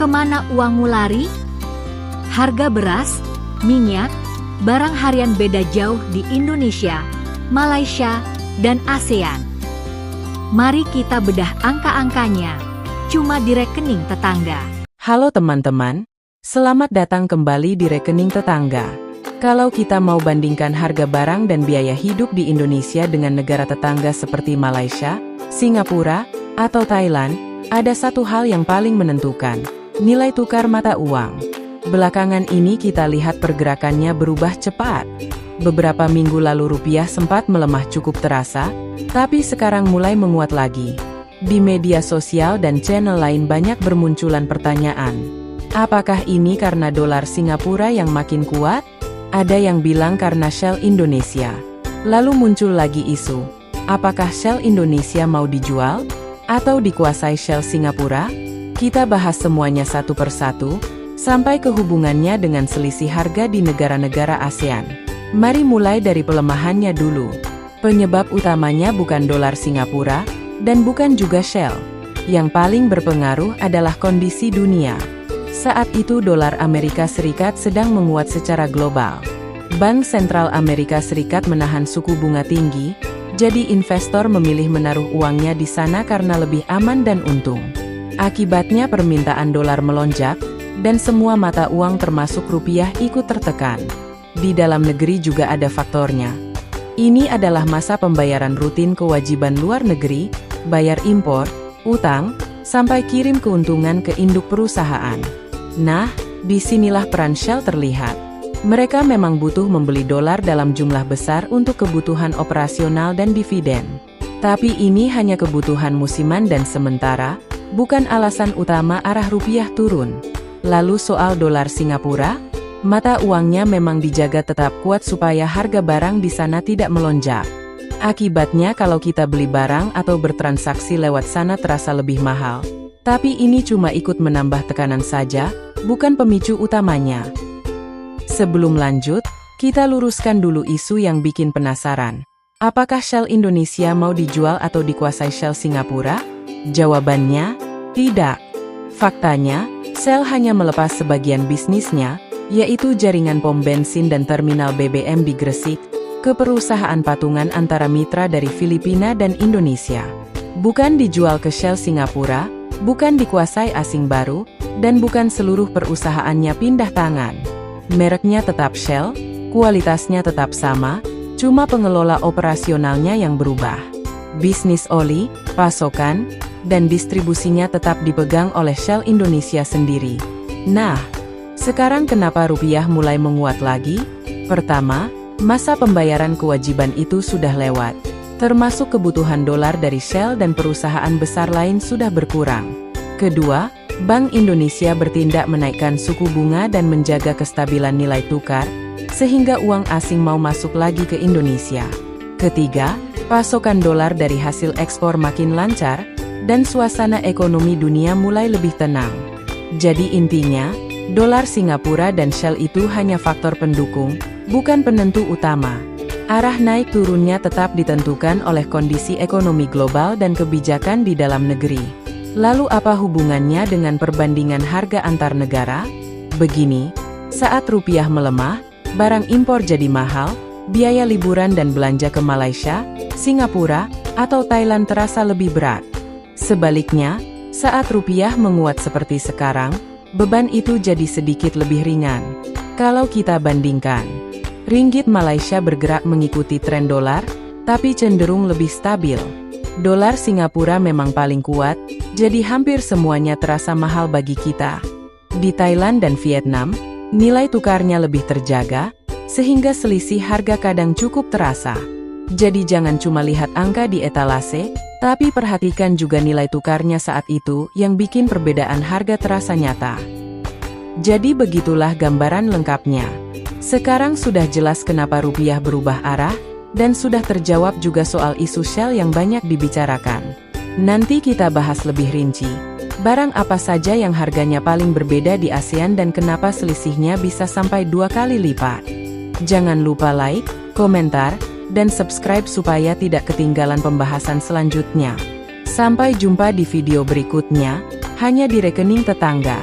Kemana uangmu lari? Harga beras, minyak, barang harian beda jauh di Indonesia, Malaysia, dan ASEAN. Mari kita bedah angka-angkanya, cuma di rekening tetangga. Halo teman-teman, selamat datang kembali di rekening tetangga. Kalau kita mau bandingkan harga barang dan biaya hidup di Indonesia dengan negara tetangga seperti Malaysia, Singapura, atau Thailand, ada satu hal yang paling menentukan, nilai tukar mata uang. Belakangan ini kita lihat pergerakannya berubah cepat. Beberapa minggu lalu rupiah sempat melemah cukup terasa, tapi sekarang mulai menguat lagi. Di media sosial dan channel lain banyak bermunculan pertanyaan. Apakah ini karena dolar Singapura yang makin kuat? Ada yang bilang karena Shell Indonesia. Lalu muncul lagi isu, apakah Shell Indonesia mau dijual? Atau dikuasai Shell Singapura? Kita bahas semuanya satu persatu, sampai ke hubungannya dengan selisih harga di negara-negara ASEAN. Mari mulai dari pelemahannya dulu. Penyebab utamanya bukan dolar Singapura, dan bukan juga Shell. Yang paling berpengaruh adalah kondisi dunia. Saat itu dolar Amerika Serikat sedang menguat secara global. Bank Sentral Amerika Serikat menahan suku bunga tinggi, jadi investor memilih menaruh uangnya di sana karena lebih aman dan untung. Akibatnya permintaan dolar melonjak, dan semua mata uang termasuk rupiah ikut tertekan. Di dalam negeri juga ada faktornya. Ini adalah masa pembayaran rutin kewajiban luar negeri, bayar impor, utang, sampai kirim keuntungan ke induk perusahaan. Nah, disinilah peran Shell terlihat. Mereka memang butuh membeli dolar dalam jumlah besar untuk kebutuhan operasional dan dividen. Tapi ini hanya kebutuhan musiman dan sementara, bukan alasan utama arah rupiah turun. Lalu soal dolar Singapura, mata uangnya memang dijaga tetap kuat supaya harga barang di sana tidak melonjak. Akibatnya kalau kita beli barang atau bertransaksi lewat sana terasa lebih mahal. Tapi ini cuma ikut menambah tekanan saja, bukan pemicu utamanya. Sebelum lanjut, kita luruskan dulu isu yang bikin penasaran. Apakah Shell Indonesia mau dijual atau dikuasai Shell Singapura? Jawabannya, tidak. Faktanya, Shell hanya melepas sebagian bisnisnya, yaitu jaringan pom bensin dan terminal BBM di Gresik, ke perusahaan patungan antara mitra dari Filipina dan Indonesia. Bukan dijual ke Shell Singapura, bukan dikuasai asing baru, dan bukan seluruh perusahaannya pindah tangan. Mereknya tetap Shell, kualitasnya tetap sama, cuma pengelola operasionalnya yang berubah. Bisnis oli, pasokan, dan distribusinya tetap dipegang oleh Shell Indonesia sendiri. Nah, sekarang kenapa rupiah mulai menguat lagi? Pertama, masa pembayaran kewajiban itu sudah lewat. Termasuk kebutuhan dolar dari Shell dan perusahaan besar lain sudah berkurang. Kedua, Bank Indonesia bertindak menaikkan suku bunga dan menjaga kestabilan nilai tukar, sehingga uang asing mau masuk lagi ke Indonesia. Ketiga, pasokan dolar dari hasil ekspor makin lancar, dan suasana ekonomi dunia mulai lebih tenang. Jadi intinya, dolar Singapura dan Shell itu hanya faktor pendukung, bukan penentu utama. Arah naik turunnya tetap ditentukan oleh kondisi ekonomi global dan kebijakan di dalam negeri. Lalu apa hubungannya dengan perbandingan harga antar negara? Begini, saat rupiah melemah, barang impor jadi mahal, biaya liburan dan belanja ke Malaysia, Singapura, atau Thailand terasa lebih berat. Sebaliknya, saat rupiah menguat seperti sekarang, beban itu jadi sedikit lebih ringan. Kalau kita bandingkan, ringgit Malaysia bergerak mengikuti tren dolar, tapi cenderung lebih stabil. Dolar Singapura memang paling kuat, jadi hampir semuanya terasa mahal bagi kita. Di Thailand dan Vietnam, nilai tukarnya lebih terjaga, sehingga selisih harga kadang cukup terasa. Jadi jangan cuma lihat angka di etalase, tapi perhatikan juga nilai tukarnya saat itu yang bikin perbedaan harga terasa nyata. Jadi begitulah gambaran lengkapnya. Sekarang sudah jelas kenapa rupiah berubah arah, dan sudah terjawab juga soal isu Shell yang banyak dibicarakan. Nanti kita bahas lebih rinci. Barang apa saja yang harganya paling berbeda di ASEAN dan kenapa selisihnya bisa sampai 2 kali lipat. Jangan lupa like, komentar, dan subscribe supaya tidak ketinggalan pembahasan selanjutnya. Sampai jumpa di video berikutnya, hanya di rekening tetangga.